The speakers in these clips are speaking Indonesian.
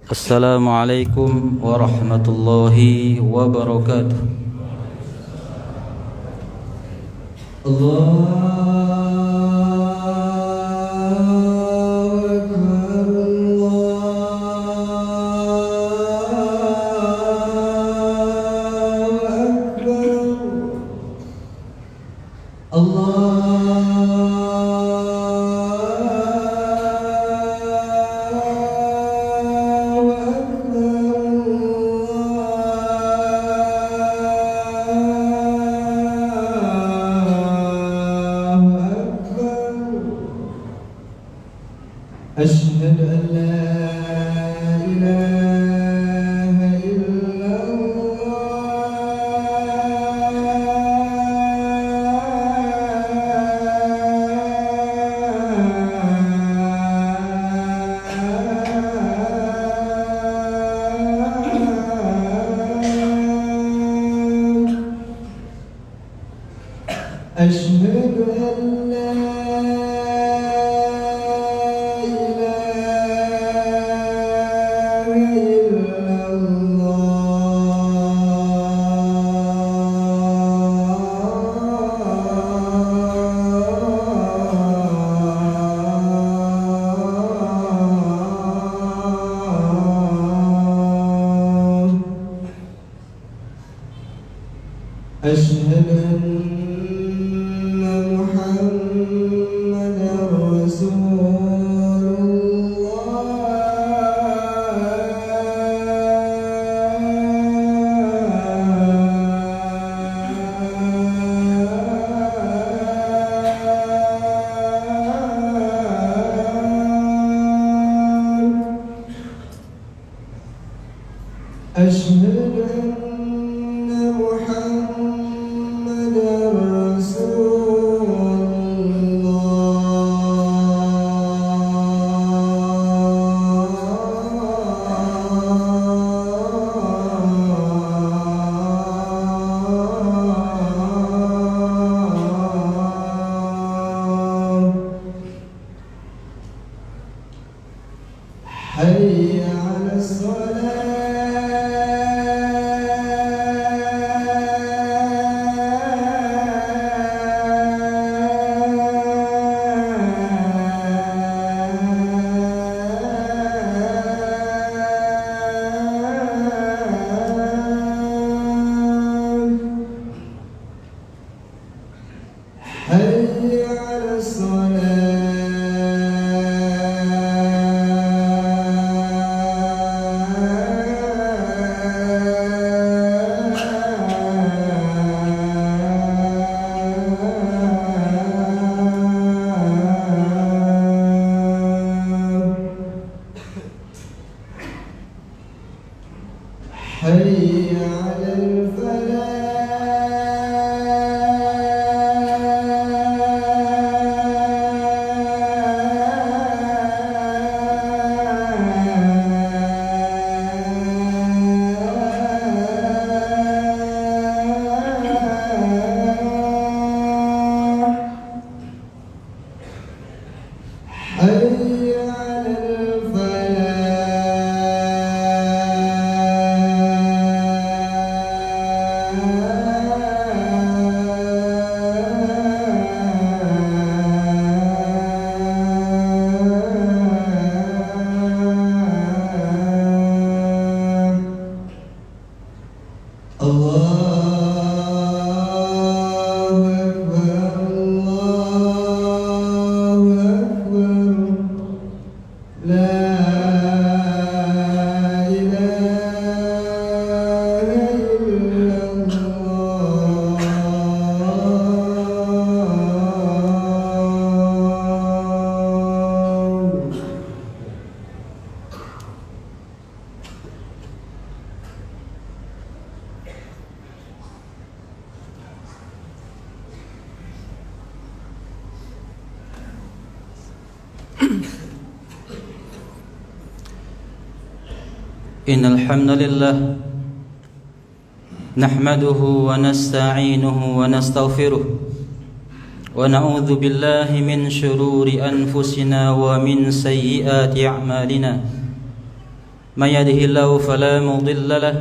Assalamualaikum warahmatullahi wabarakatuh. أشهد أن لا إله إلا الله. أشهد أن لا أشهد أن محمدًا رسول الله. أشهد أن محمدًا رسول الله. حي على حي على حي على Innal hamdalillah nahmaduhu wa nasta'inuhu wa nastaghfiruh wa na'udzu billahi min shururi anfusina wa min sayyiati a'malina من يهده الله فلا مضل له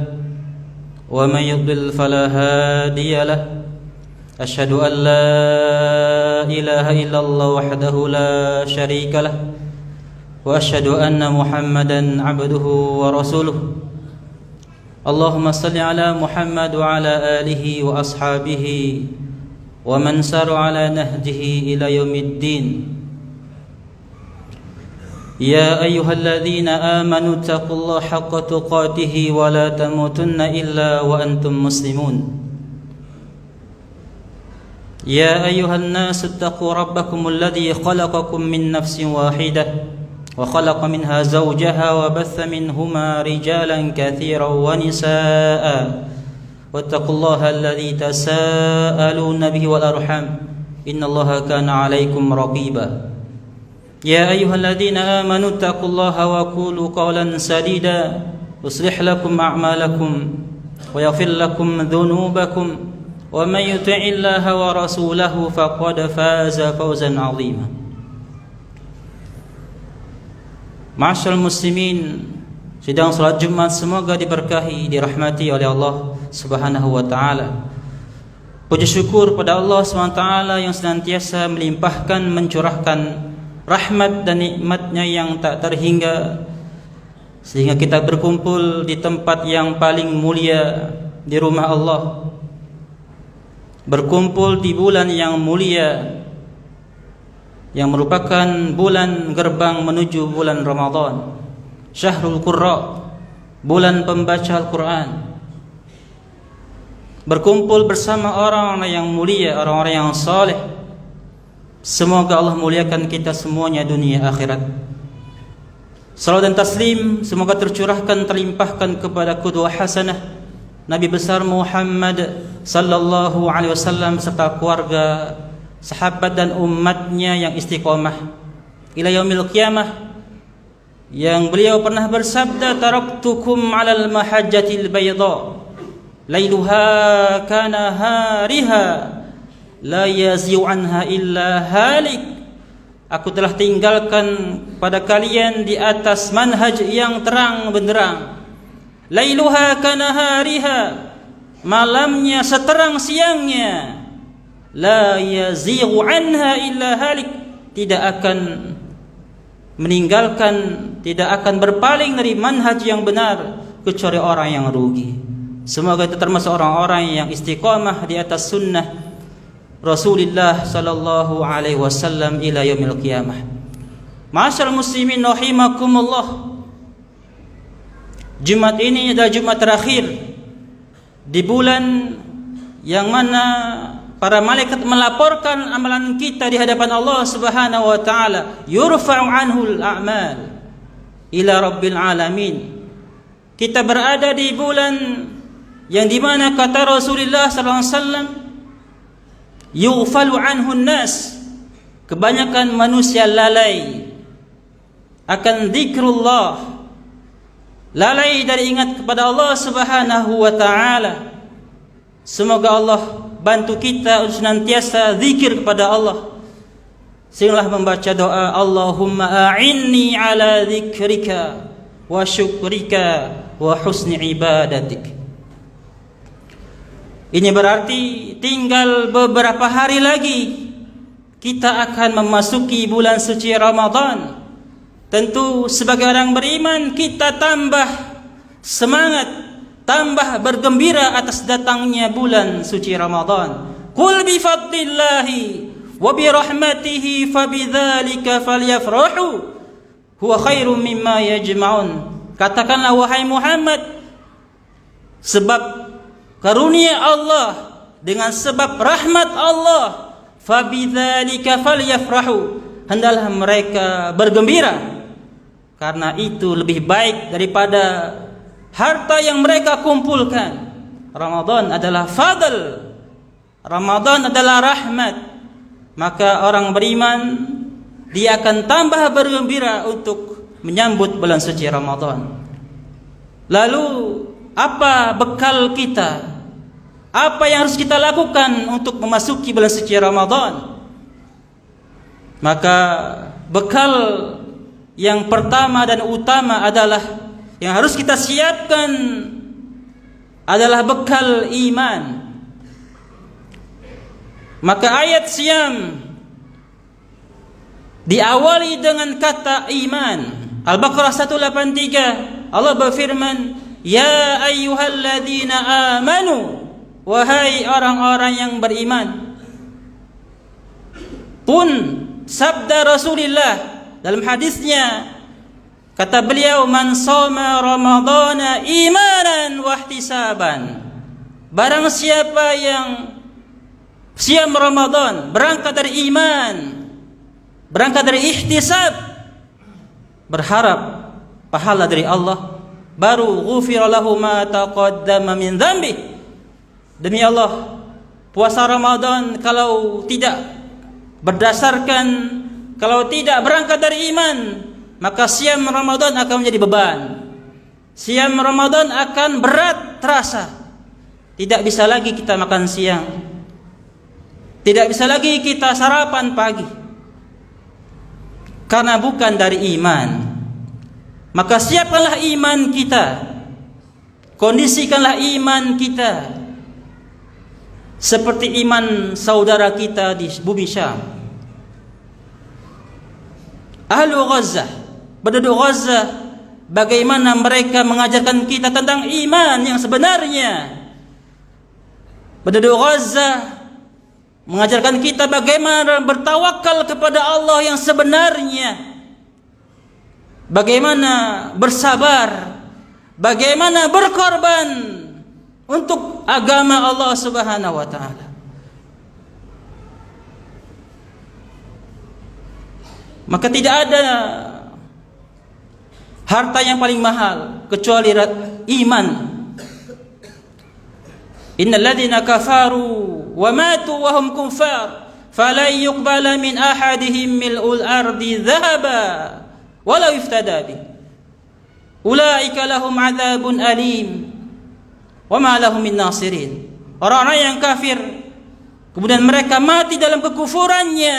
ومن يضلل فلا هادي له أشهد أن لا إله إلا الله وحده لا شريك له وأشهد أن محمدا عبده ورسوله اللهم صل على محمد وعلى آله وأصحابه ومن سار على نهجه إلى يوم الدين يا أيها الذين آمنوا اتقوا الله حق تقاته ولا تموتن إلا وأنتم مسلمون يا أيها الناس اتقوا ربكم الذي خلقكم من نفس واحدة وخلق منها زوجها وبث منهما رجالا كثيرا ونساء واتقوا الله الذي تساءلون به والأرحام إن الله كان عليكم رقيبا يا أيها الذين آمنوا اتقوا الله وقولوا قولا سديدا يصلح لكم أعمالكم ويغفر لكم ذنوبكم ومن يطع الله ورسوله فقد فاز فوزا عظيما Ma'asyiral muslimin, sidang salat Jumat semoga diberkahi, dirahmati oleh Allah Subhanahu wa taala. Puji syukur pada Allah Subhanahu wa taala yang senantiasa melimpahkan, mencurahkan rahmat dan nikmatnya yang tak terhingga sehingga kita berkumpul di tempat yang paling mulia, di rumah Allah. Berkumpul di bulan yang mulia yang merupakan bulan gerbang menuju bulan Ramadan, Syahrul Qurra, bulan pembaca Al-Quran. Berkumpul bersama orang-orang yang mulia, orang-orang yang saleh. Semoga Allah muliakan kita semuanya dunia akhirat. Salawat dan taslim semoga tercurahkan, terlimpahkan kepada qudwah hasanah Nabi besar Muhammad sallallahu alaihi wasallam serta keluarga, sahabat dan umatnya yang istiqomah ila yaumil qiyamah, yang beliau pernah bersabda, taraktukum alal mahajjatil bayda lailuha kana hariha la yazi'u anha illa halik. Aku telah tinggalkan pada kalian di atas manhaj yang terang benderang, lailuha kana hariha, malamnya seterang siangnya, la yazighu anha illa halik, tidak akan meninggalkan, tidak akan berpaling dari manhaj yang benar kecuali orang yang rugi. Semoga kita termasuk orang-orang yang istiqamah di atas sunnah Rasulullah sallallahu alaihi wasallam ila yaumil qiyamah. Ma'asyiral muslimin rahimakumullah. Jumat ini adalah Jumat terakhir di bulan yang mana para malaikat melaporkan amalan kita di hadapan Allah Subhanahu wa taala, yurfa'u anhul a'mal ila rabbil alamin. Kita berada di bulan yang dimana kata Rasulullah sallallahu alaihi wasallam, yughfalu anhun nas, kebanyakan manusia lalai akan zikrullah, lalai dari ingat kepada Allah Subhanahu wa taala. Semoga Allah bantu kita untuk senantiasa zikir kepada Allah. Sehinggalah membaca doa, Allahumma a'inni ala zikrika wa syukrika wa husni ibadatik. Ini berarti tinggal beberapa hari lagi kita akan memasuki bulan suci Ramadan. Tentu sebagai orang beriman kita tambah semangat, tambah bergembira atas datangnya bulan suci Ramadan. Qul bi fadlillahi wa bi rahmatihi fabidzalika falyafrahu huwa khairum mimma yajma'un. Katakanlah wahai Muhammad, sebab karunia Allah, dengan sebab rahmat Allah, fabidzalika falyafrahu, hendaklah mereka bergembira, karena itu lebih baik daripada harta yang mereka kumpulkan. Ramadan adalah fadl, Ramadan adalah rahmat. Maka orang beriman dia akan tambah bergembira untuk menyambut bulan suci Ramadan. Lalu apa bekal kita? Apa yang harus kita lakukan untuk memasuki bulan suci Ramadan? Maka bekal yang pertama dan utama adalah yang harus kita siapkan adalah bekal iman. Maka ayat Siyam diawali dengan kata iman. Al-Baqarah 183, Allah berfirman, "Ya ayyuhalladzina amanu," wahai orang-orang yang beriman. Pun sabda Rasulullah dalam hadisnya, kata beliau, "Man shoma ramadhana imanan wa ihtisaban." Barang siapa yang siam Ramadan berangkat dari iman, berangkat dari ihtisab, berharap pahala dari Allah, baru ghufira lahu ma taqaddama min dzambi. Demi Allah, puasa Ramadan kalau tidak berdasarkan, kalau tidak berangkat dari iman, maka siam Ramadan akan menjadi beban. Siam Ramadan akan berat terasa. Tidak bisa lagi kita makan siang, tidak bisa lagi kita sarapan pagi, karena bukan dari iman. Maka siapkanlah iman kita, kondisikanlah iman kita seperti iman saudara kita di bumi Syam. Ahlu Gaza, penduduk Gaza, bagaimana mereka mengajarkan kita tentang iman yang sebenarnya. Penduduk Gaza mengajarkan kita bagaimana bertawakal kepada Allah yang sebenarnya, bagaimana bersabar, bagaimana berkorban untuk agama Allah Subhanahu wa taala. Maka tidak ada harta yang paling mahal kecuali iman. Innal ladzina kafaru wa matu wa hum kuffar falan yuqbala min ahadihim mil'ul ardi dhahaba walau iftada bi. Ulaika lahum adzabun alim wa ma lahum min nasirin. Orang-orang yang kafir kemudian mereka mati dalam kekufurannya,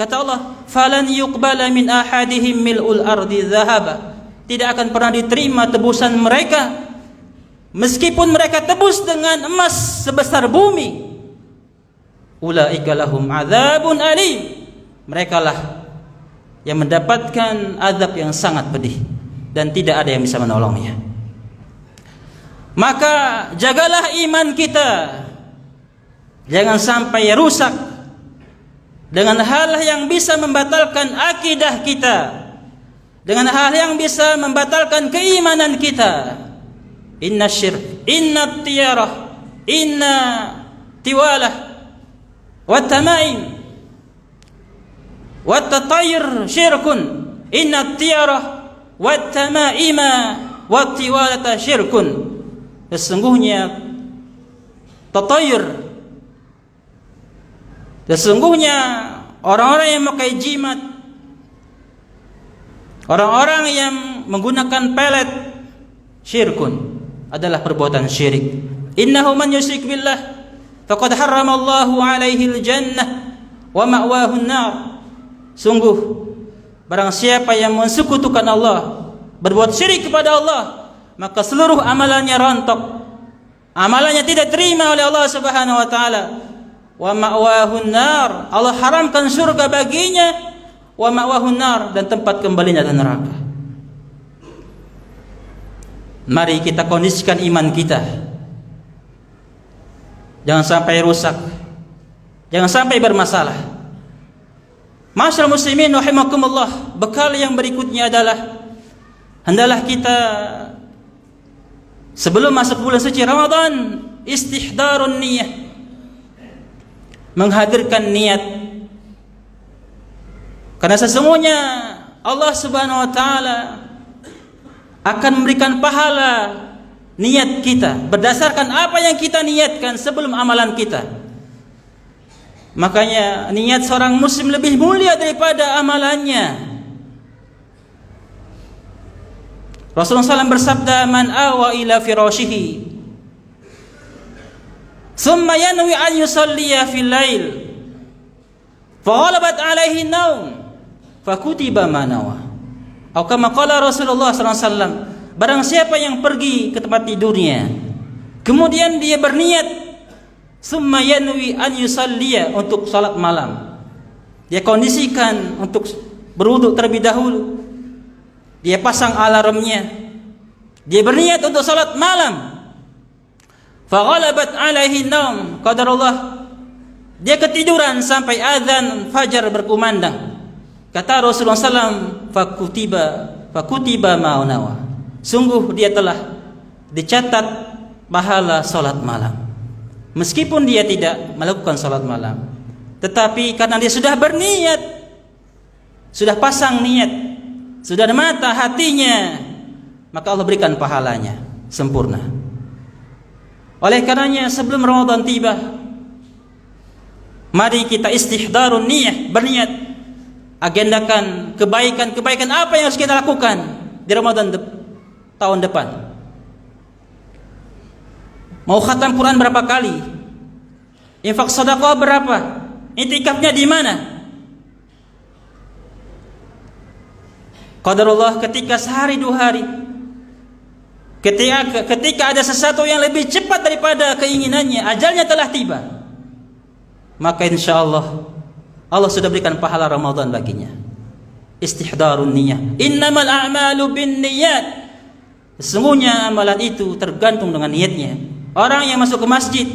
kata Allah, falan yuqbala min ahadihim mil'ul ardi dhahaba. Tidak akan pernah diterima tebusan mereka meskipun mereka tebus dengan emas sebesar bumi. Ulaika lahum adzabun alim. Merekalah yang mendapatkan azab yang sangat pedih dan tidak ada yang bisa menolongnya. Maka jagalah iman kita, jangan sampai rusak dengan hal yang bisa membatalkan akidah kita, dengan hal yang bisa membatalkan keimanan kita. Inna syirk, inna tiyarah, inna tiwalah, wa tamaim, wa tatayir syirkun. Inna tiyarah, wa tamaima, wa tiwalata syirkun. Sesungguhnya tatayir, sesungguhnya orang-orang yang memakai jimat, orang-orang yang menggunakan pelet, syirkun, adalah perbuatan syirik. Innahu man yusyrik billah faqad harramallahu alaihi al-jannah wa ma'wahu an-nar. Sungguh barang siapa yang mensekutukan Allah, berbuat syirik kepada Allah, maka seluruh amalannya rontok, amalannya tidak terima oleh Allah Subhanahu wa taala. Wa ma'wahu an-nar, Allah haramkan surga baginya, wa ma'wahu an-nar, dan tempat kembalinya adalah neraka. Mari kita kondisikan iman kita, jangan sampai rusak, jangan sampai bermasalah. Masyaallah muslimin rahimakumullah, bekal yang berikutnya adalah hendaklah kita sebelum masuk bulan suci Ramadan istihdarun niyah, menghadirkan niat. Karena sesungguhnya Allah Subhanahu wa taala akan memberikan pahala niat kita berdasarkan apa yang kita niatkan sebelum amalan kita. Makanya niat seorang muslim lebih mulia daripada amalannya. Rasulullah SAW bersabda, "Man awa ila firashihi thumma yanwi an yusalliya fil lail faghalabat alaihi naum fakutiba ma nawa." Atau kama qala Rasulullah SAW, Barang siapa yang pergi ke tempat tidurnya, kemudian dia berniat, summa yanwi an yusalliya, untuk salat malam. Dia kondisikan untuk berwudu terlebih dahulu. Dia pasang alarmnya. Dia berniat untuk salat malam. Faghalabat alaihi naum, qadarullah, dia ketiduran sampai azan fajar berkumandang. Kata Rasulullah SAW, fakutiba ma'unawa, sungguh dia telah dicatat pahala salat malam. Meskipun dia tidak melakukan salat malam, tetapi karena dia sudah berniat, sudah pasang niat, sudah ada mata hatinya, maka Allah berikan pahalanya sempurna. Oleh karenanya sebelum Ramadan tiba, mari kita istihdarun niyah, berniat, agendakan kebaikan-kebaikan apa yang harus kita lakukan di Ramadan tahun depan. Mau khatam Quran berapa kali? Infak sedekah berapa? I'tikafnya di mana? Qadarullah, ketika sehari 2 hari, ketika ada sesuatu yang lebih cepat daripada keinginannya, ajalnya telah tiba, maka insyaallah Allah sudah berikan pahala Ramadan baginya. Istihdarun niyah. Innamal a'malu binniyat. Sesungguhnya amalan itu tergantung dengan niatnya. Orang yang masuk ke masjid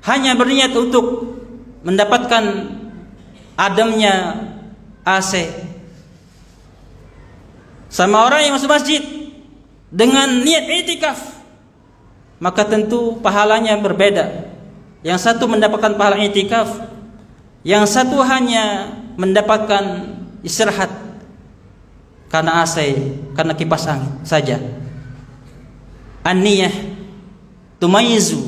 hanya berniat untuk mendapatkan ademnya AC, sama orang yang masuk masjid dengan niat i'tikaf, maka tentu pahalanya berbeda. Yang satu mendapatkan pahala i'tikaf, yang satu hanya mendapatkan istirahat karena AC, karena kipas angin saja. An-niyah tumayizu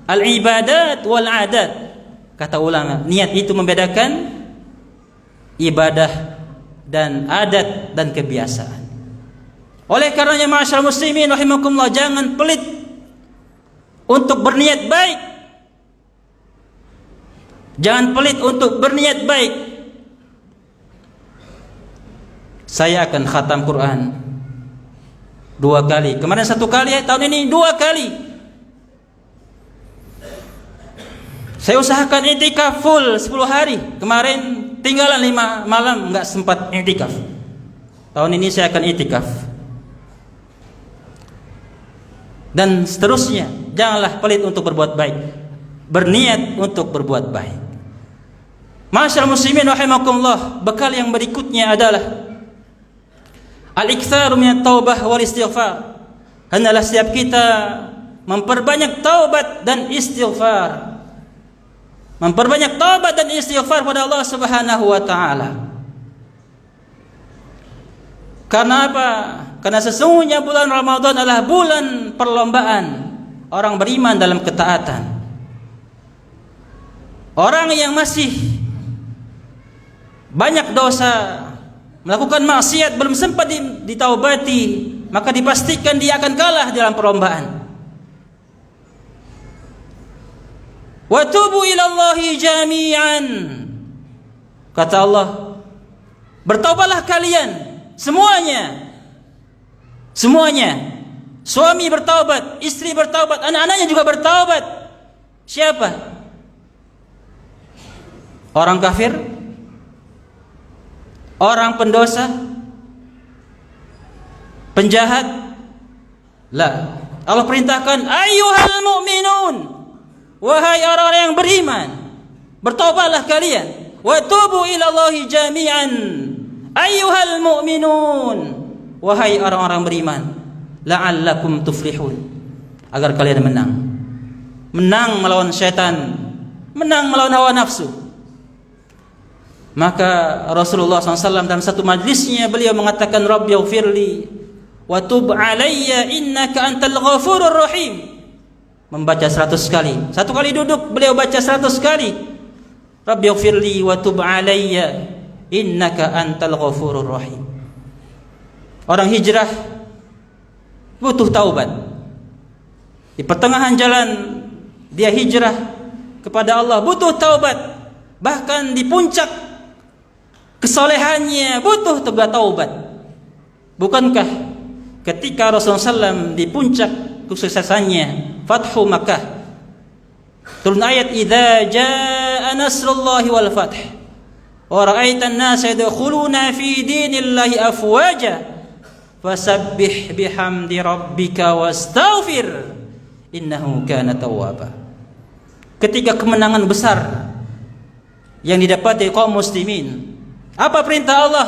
al-ibadat wal adat. Kata ulama, niat itu membedakan ibadah dan adat dan kebiasaan. Oleh karenanya ma'asyiral muslimin rahimakumullah, jangan pelit untuk berniat baik. Jangan pelit untuk berniat baik. Saya akan khatam Quran 2 kali. Kemarin 1 kali, tahun ini 2 kali. Saya usahakan i'tikaf full 10 hari. Kemarin tinggalan 5 malam, enggak sempat i'tikaf. Tahun ini saya akan i'tikaf. Dan seterusnya, janganlah pelit untuk berbuat baik. Berniat untuk berbuat baik. Ma'asyiral muslimin rahimakumullah, bekal yang berikutnya adalah al-iktsaru minat taubah wal istighfar. Hendaklah setiap kita memperbanyak taubat dan istighfar. Memperbanyak taubat dan istighfar pada Allah Subhanahu wa taala. Karena apa? Karena sesungguhnya bulan Ramadan adalah bulan perlombaan orang beriman dalam ketaatan. Orang yang masih banyak dosa, melakukan maksiat, belum sempat ditaubati, maka dipastikan dia akan kalah dalam perlombaan. Wa tubu ilallahi jami'an. Kata Allah, bertaubatlah kalian semuanya. Semuanya. Suami bertaubat, istri bertaubat, anak-anaknya juga bertaubat. Siapa? Orang kafir? Orang pendosa? Penjahat? La. Allah perintahkan, ayyuhal mu'minun, wahai orang-orang yang beriman, bertaubatlah kalian. Wa tubu ilallahi jami'an ayyuhal mu'minun, wahai orang-orang beriman, la'allakum tuflihun, agar kalian menang. Menang melawan syaitan, menang melawan hawa nafsu. Maka Rasulullah SAW dalam satu majlisnya beliau mengatakan, Rabbi ighfirli wa tub alayya innaka antal ghafurur rahim. Membaca 100 kali. Satu kali duduk beliau baca 100 kali. Rabbi ighfirli wa tub alayya innaka antal ghafurur rahim. Orang hijrah butuh taubat. Di pertengahan jalan dia hijrah kepada Allah, butuh taubat. Bahkan di puncak kesolehannya butuh taubat. Bukankah ketika Rasulullah SAW di puncak kesuksesannya Fathu Makkah, turun ayat idza jaa nasrullahi wal fath wa ra'aitan nasa yadkhuluna fi dinillahi afwaja fasabbih bihamdi rabbika wastaghfir innahu kana tawwaba. Ketika kemenangan besar yang didapati kaum muslimin, apa perintah Allah?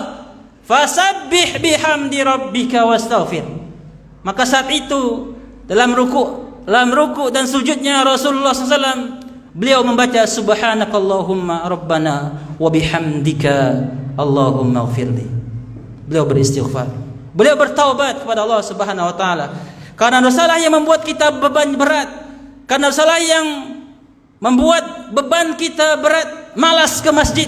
Fasabbih bihamdi rabbika wastaghfir. Maka saat itu dalam ruku dan sujudnya Rasulullah SAW, beliau membaca subhanakallahumma rabbana wa bihamdika Allahumma ighfirli. Beliau beristighfar, beliau bertaubat kepada Allah Subhanahu wa taala karena dosa yang membuat kita beban berat, karena dosa yang membuat beban kita berat, malas ke masjid,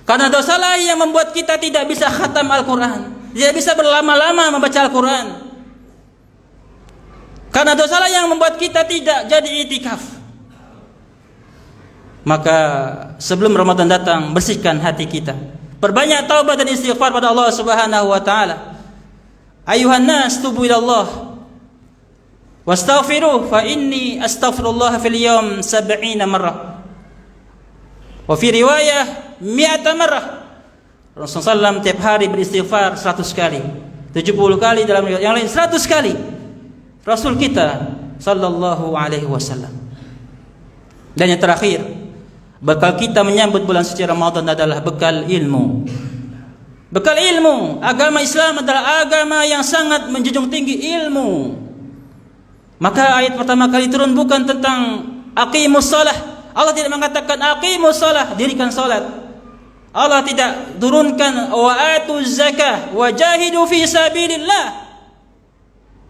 karena dosa yang membuat kita tidak bisa khatam Al-Quran, tidak bisa berlama-lama membaca Al-Quran, karena dosa yang membuat kita tidak jadi itikaf. Maka sebelum Ramadan datang, bersihkan hati kita, perbanyak taubat dan istighfar pada Allah Subhanahu wa taala. Ayuhan nas, tubu ila Allah wastaghfiruh fa inni astaghfirullah fil yawm 70 marrah wa fi riwayah 100 marrah. Rasulullah SAW tiap hari beristighfar 100 kali, 70 kali dalam riwayat yang lain 100 kali. Rasul kita sallallahu alaihi wasallam. Dan yang terakhir, bekal kita menyambut bulan suci Ramadan adalah bekal ilmu. Bekal ilmu. Agama Islam adalah agama yang sangat menjunjung tinggi ilmu. Maka ayat pertama kali turun bukan tentang aqimus shalah. Allah tidak mengatakan aqimus shalah, dirikan salat. Allah tidak turunkan wa atuz zakah wa jahidu fi sabilillah.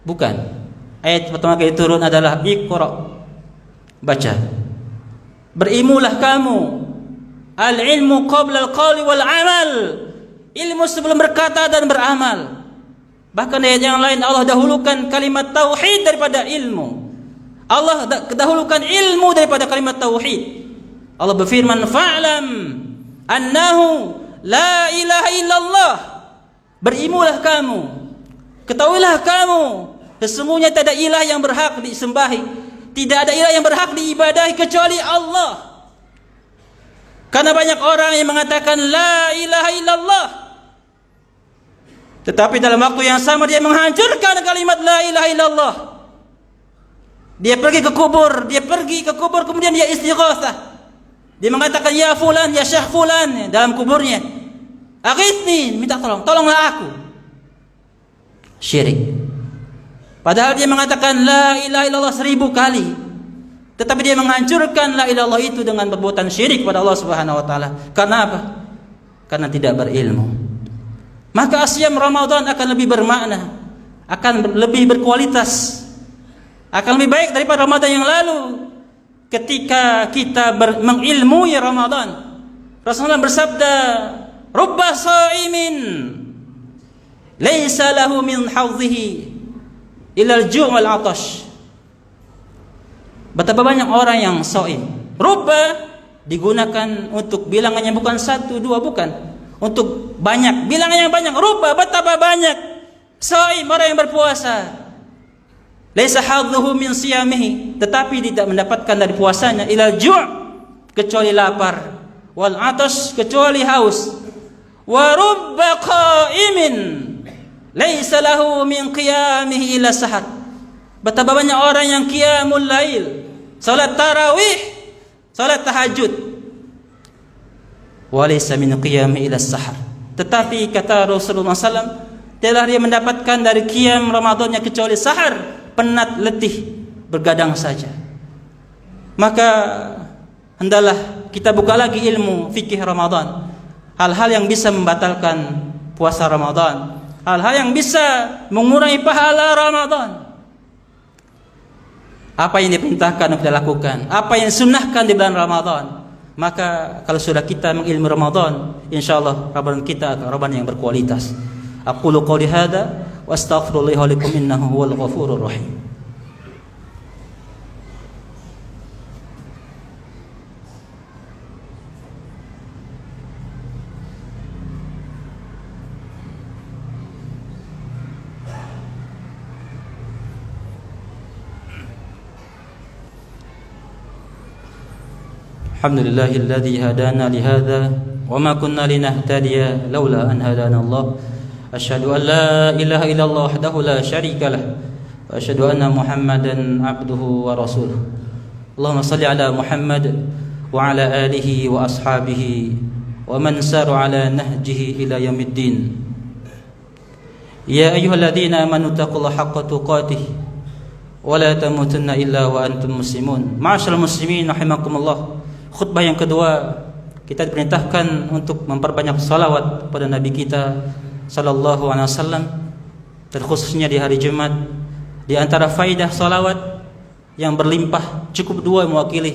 Bukan. Ayat pertama kali turun adalah iqra, baca. Berilmulah kamu. Al-ilmu qabla al-qawli wal amal. Ilmu sebelum berkata dan beramal. Bahkan ayat yang lain Allah dahulukan kalimat tauhid daripada ilmu. Allah dahulukan ilmu daripada kalimat tauhid. Allah berfirman, "Fa'lam annahu la ilaha illallah." Berilmulah kamu, ketahuilah kamu, sesungguhnya tidak ada ilah yang berhak disembahi, tidak ada ilah yang berhak diibadahi kecuali Allah. Karena banyak orang yang mengatakan la ilaha illallah, tetapi dalam waktu yang sama dia menghancurkan kalimat la ilaha illallah. Dia pergi ke kubur, kemudian dia istighatsah. Dia mengatakan ya fulan, ya syekh fulan dalam kuburnya, aghithni, minta tolonglah aku. Syirik. Padahal dia mengatakan la ilaha illallah 1000 kali, tetapi dia menghancurkan la ilaha illallah itu dengan perbuatan syirik pada Allah Subhanahu wa taala. Karena apa? Karena tidak berilmu. Maka asyam Ramadan akan lebih bermakna, akan lebih berkualitas, akan lebih baik daripada Ramadan yang lalu ketika kita mengilmui Ramadan. Rasulullah bersabda, "Rubba sha'imin laisa lahu min hadhihi illa al-ju' wal 'atash." Betapa banyak orang yang shaim. Rubba digunakan untuk bilangannya bukan 1, 2, bukan. Untuk banyak, bilangannya yang banyak. Rubba, betapa banyak shaim, orang yang berpuasa. Laisa hadhuhu min siyamihi, tetapi tidak mendapatkan dari puasanya ila ju', kecuali lapar, wal 'atash, kecuali haus. Wa rubba qa'imin laisa lahu min qiyamihi ila sahar. Betapa banyak orang yang qiyamul lail, salat tarawih, salat tahajud, wa laysa min qiyamihi ila sahar. Tetapi kata Rasulullah SAW, tidaklah dia mendapatkan dari qiyam Ramadannya kecuali sahar, penat, letih, bergadang saja. Maka hendaklah kita buka lagi ilmu fikih Ramadan, hal-hal yang bisa membatalkan puasa Ramadan, hal-hal yang bisa mengurangi pahala Ramadan. Apa yang diperintahkan untuk kita lakukan, apa yang sunnahkan di bulan Ramadan. Maka kalau sudah kita mengilmu Ramadan, insyaallah Ramadan kita akan Ramadan yang berkualitas. Aqulu qouli hadza wa astaghfirullah li lakum innahu huwal ghafurur rahim. Alhamdulillahilladzi hadana lihadza wa ma kunna linahtadiya laula an hadana Allah. Asyhadu an la ilaha illallah wahdahu la syarika lah wa asyhadu anna Muhammadan abduhu wa rasuluh. Allahumma shalli ala Muhammad wa ala alihi wa ashabihi wa man sara ala nahjihi ila yaumiddin. Ya ayyuhalladzina amanu taqullaha haqqa tuqatih wa la tamutunna illa wa antum muslimun. Ma'asyiral muslimin rahimakumullah. Khutbah yang kedua, kita diperintahkan untuk memperbanyak salawat pada Nabi kita sallallahu alaihi wasallam, terkhususnya di hari Jumat. Di antara faidah salawat yang berlimpah, cukup dua mewakili.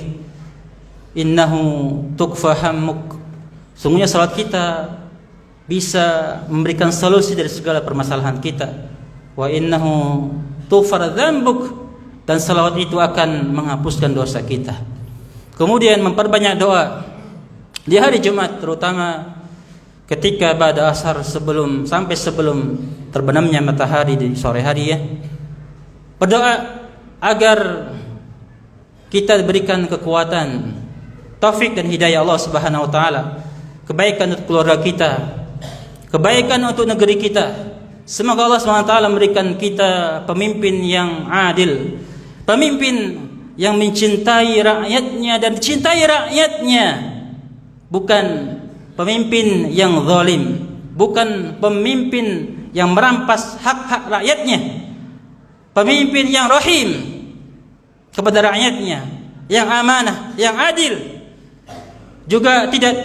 Innahu tukfa hammuk. Sungguhnya salat kita bisa memberikan solusi dari segala permasalahan kita. Wa innahu tughfar dzambuk, dan salawat itu akan menghapuskan dosa kita. Kemudian memperbanyak doa di hari Jumat, terutama ketika pada asar sampai sebelum terbenamnya matahari di sore hari ya. Berdoa agar kita diberikan kekuatan, taufik dan hidayah Allah Subhanahu wa taala, kebaikan untuk keluarga kita, kebaikan untuk negeri kita. Semoga Allah Subhanahu wa taala memberikan kita pemimpin yang adil, pemimpin yang mencintai rakyatnya dan dicintai rakyatnya, bukan pemimpin yang zalim, bukan pemimpin yang merampas hak-hak rakyatnya, pemimpin yang rahim kepada rakyatnya, yang amanah, yang adil. Juga tidak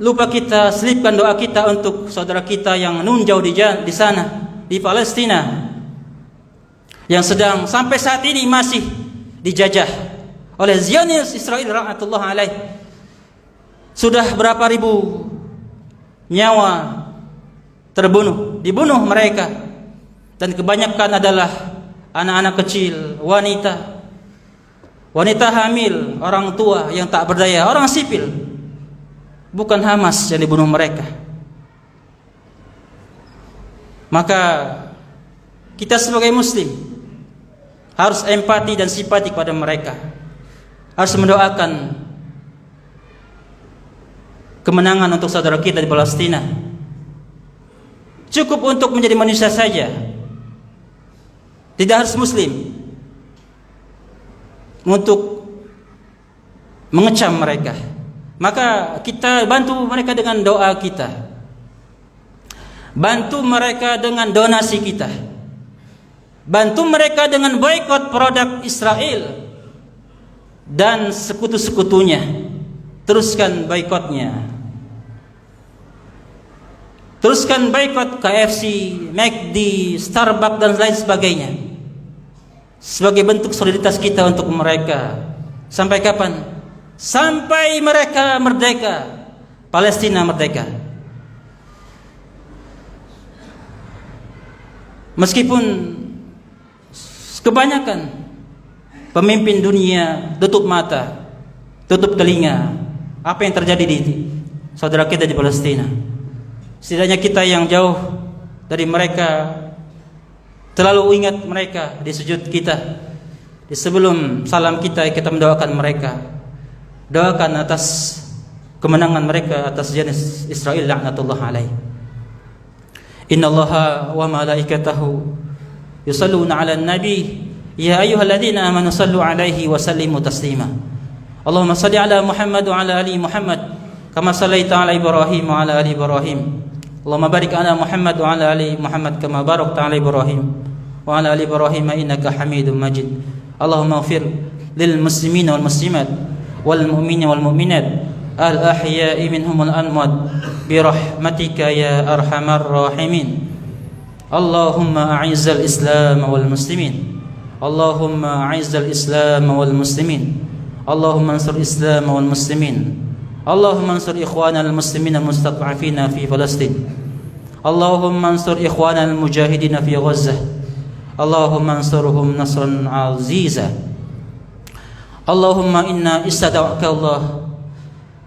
lupa kita selipkan doa kita untuk saudara kita yang nunjau di sana, di Palestina, yang sedang sampai saat ini masih dijajah oleh Zionis Israel rahmatullah alaih. Sudah berapa ribu nyawa dibunuh mereka, dan kebanyakan adalah anak-anak kecil, wanita hamil, orang tua yang tak berdaya, orang sipil. Bukan Hamas yang dibunuh mereka. Maka kita sebagai muslim harus empati dan simpati kepada mereka, harus mendoakan kemenangan untuk saudara kita di Palestina. Cukup untuk menjadi manusia saja, tidak harus muslim, untuk mengecam mereka. Maka kita bantu mereka dengan doa kita, bantu mereka dengan donasi kita, bantu mereka dengan boikot produk Israel dan sekutu-sekutunya. Teruskan boikotnya, teruskan boikot KFC, McD, Starbucks dan lain sebagainya, sebagai bentuk solidaritas kita untuk mereka. Sampai kapan? Sampai mereka merdeka, Palestina merdeka. Meskipun kebanyakan pemimpin dunia tutup mata, tutup telinga apa yang terjadi di saudara kita di Palestina, setidaknya kita yang jauh dari mereka terlalu ingat mereka di sujud kita, di sebelum salam kita mendoakan mereka. Doakan atas kemenangan mereka atas Zionis Israel laknatullah alaih. Innallaha wa malaikatahu yusalluna 'alan nabi ya ayyuhalladzina amanu sallu 'alaihi wa sallimu taslima. Allahumma salli 'ala Muhammad wa 'ala ali Muhammad kama sallaita 'ala Ibrahim wa 'ala ali Ibrahim. Allahumma barik 'ala Muhammad wa 'ala ali Muhammad kama barakta 'ala Ibrahim wa 'ala ali Ibrahim innaka Hamidum Majid. Allahumma ighfir lil muslimina wal muslimat wal mu'minina wal mu'minat al ahya'i minhum wal amwat bi rahmatika ya arhamar rahimin. Allahumma a'izzal Islam wal muslimin. Allahumma a'izzal Islam wal muslimin. Allahumma ansur Islam wal muslimin. Allahumma ansur ikhwana al muslimin al mustad'afina fi Palestin. Allahumma ansur ikhwana al mujahidin fi Gaza. Allahumma ansurhum nasran aziza. Allahumma inna istada'aka Allah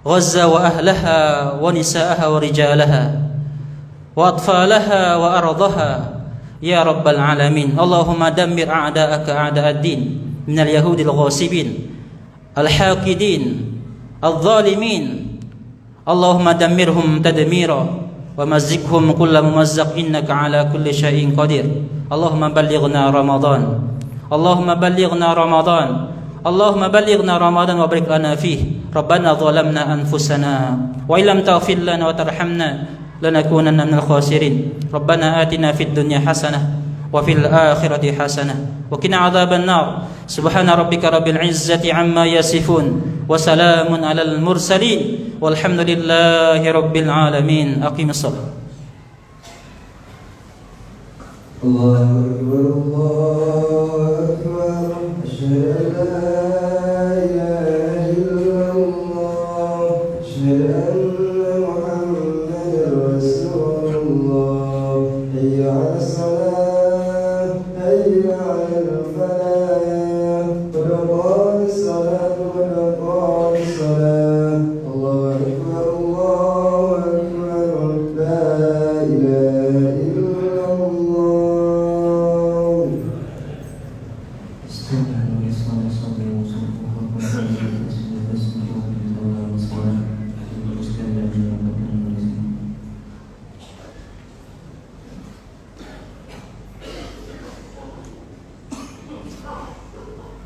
Gaza wa ahlaha wa nisa'aha wa rijalaha wa atfalaha wa ardaha ya rabbal alamin. Allahumma dammir a'da'aka a'da'ad din minal yahudil ghasibin al-haqidin الظالمين اللهم دمرهم تدميرا ومزقهم كل ممزق إنك على كل شيء قدير اللهم بلغنا رمضان اللهم بلغنا رمضان اللهم بلغنا رمضان وبارك لنا فيه ربنا ظلمنا أنفسنا وإن لم تغفر لنا وترحمنا لنكونن من الخاسرين ربنا آتنا في الدنيا حسنة وفي الآخرة حسنة وقنا عذاب النار سبحان ربك رب العزة عما يصفون وسلام على المرسلين والحمد لله رب العالمين أقيم الصلاة الله أكبر الله أكبر أشهد أن لا إله إلا الله أشهد أن محمدا رسول الله حي على الصلاة حي على الفلاح قد قامت الصلاة قد قامت الصلاة الله أكبر الله أكبر لا إله إلا الله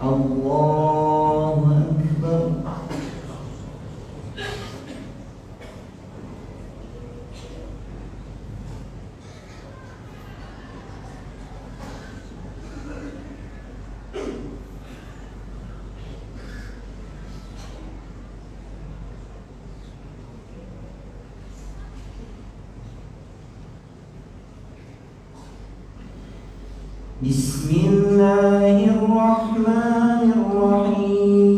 الله أكبر بسم الله الرحمن الرحيم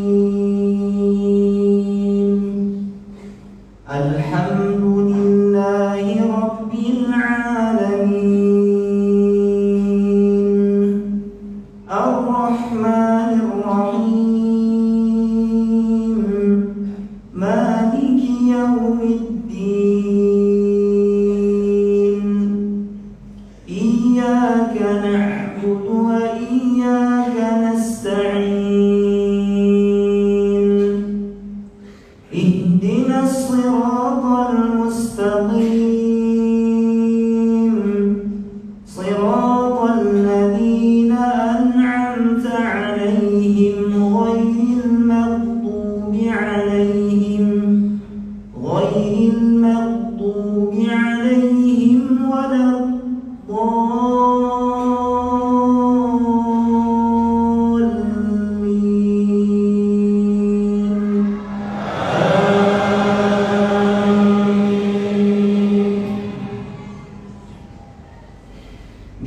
الحمد لله رب العالمين الرحمن الرحيم مالك يوم الدين إياك نعبد وإياك نستعين اهدنا الصراط المستقيم صراط الذين أنعمت عليهم غير المغضوب عليهم ولا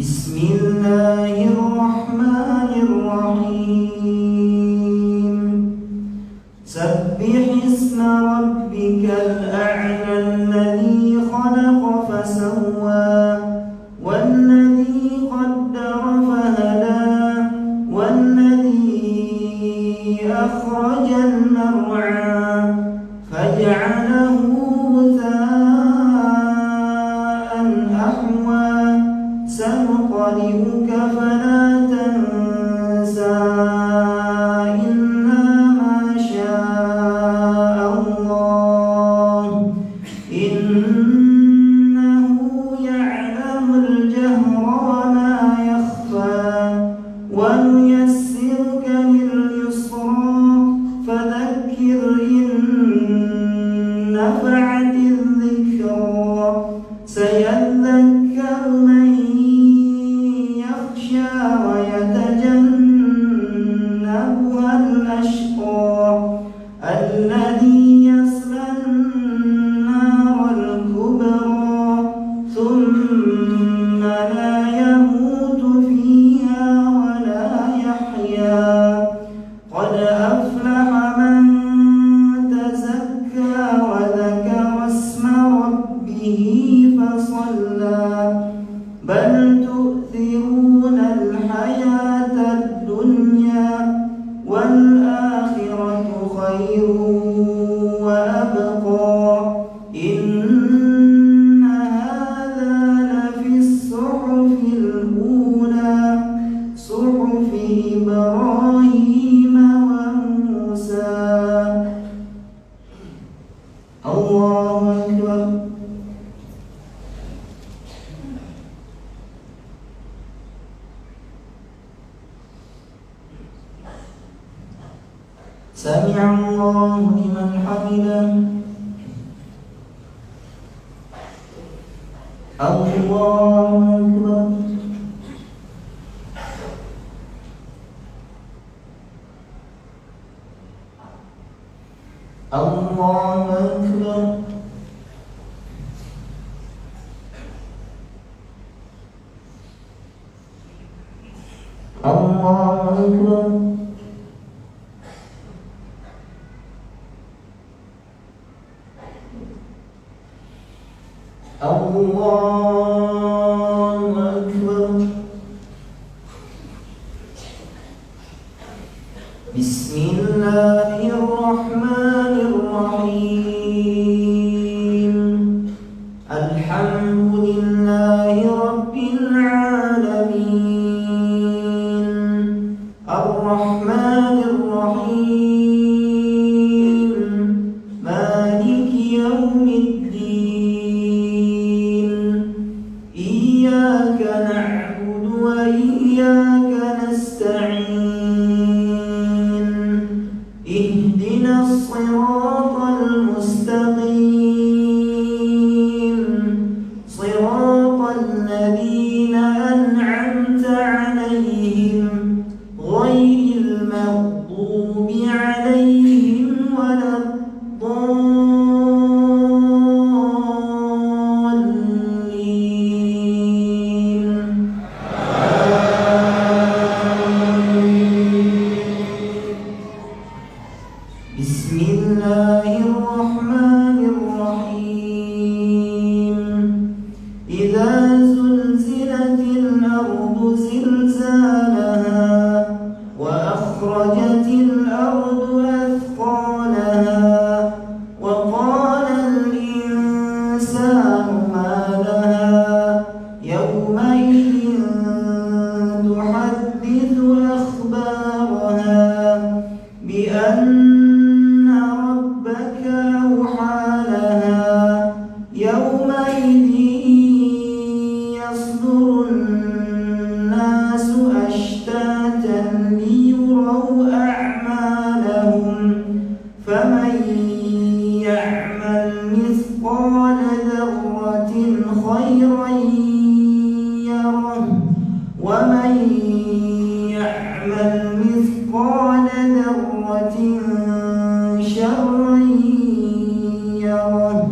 بسم الله الرحمن الرحيم سبح اسم ربك الأعلى الذي خلق فسوى والذي قدر فهدى والذي أخرج المرعى فجعله غثاء أحوى سنقرئك فلا تنسى إلا ما شاء الله إنه يعلم الجهر وما يخفى ونيسرك لليسرى فذكر إن نفعت الذكرى سيذكر من يخشى ويتجنبها الأشقى الذي يصلى النار الكبرى ثم لا يموت فيها ولا يحيا قد أفلح من تزكى وذكر اسم ربه فصلى بل تؤثرون الحياة الدنيا والآخرة خير وأبقى إن هذا لفي الصحف الأولى صحف إبراهيم وموسى سمع الله لمن حمده الله أكبر الله أكبر الله أكبر الله أكبر بسم الله الرحمن الرحيم الحمد لله رب العالمين الرحمن الرحيم مالك يوم الدين إياك نعبد وإياك نستعين اهدنا الصراط المستقيم صراط الذين أنعمت عليهم غير المغضوب عليهم ولا الضالين بسم الله الرحمن الرحيم إذا زلزلت الأرض زلزالها وأخرجت الأرض أثقالها وقال الإنسان ما لها يومئذ تحدث أخبارها بأن ربك أوحى لها يومئذ يصدر الناس أشتاتا ليروا أعمالهم فمن يعمل مثقال ذرة خيرا يره ومن يعمل مثقال ذرة شرا يره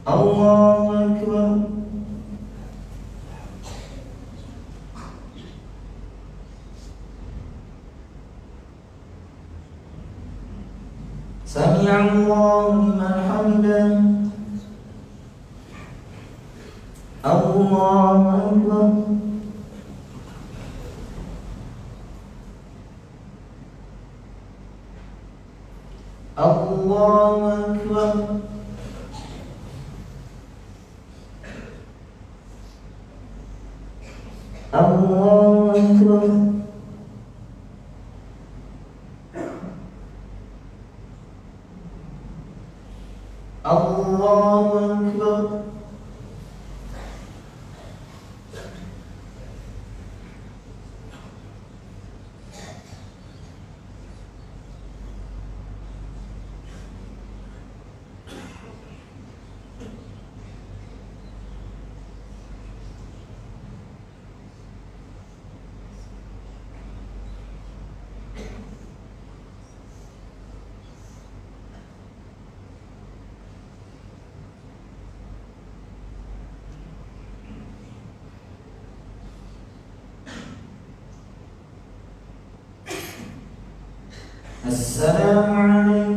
الله أكبر سمع الله لمن حمده الله أكبر الله أكبر الله أكبر الله أكبر السلام عليكم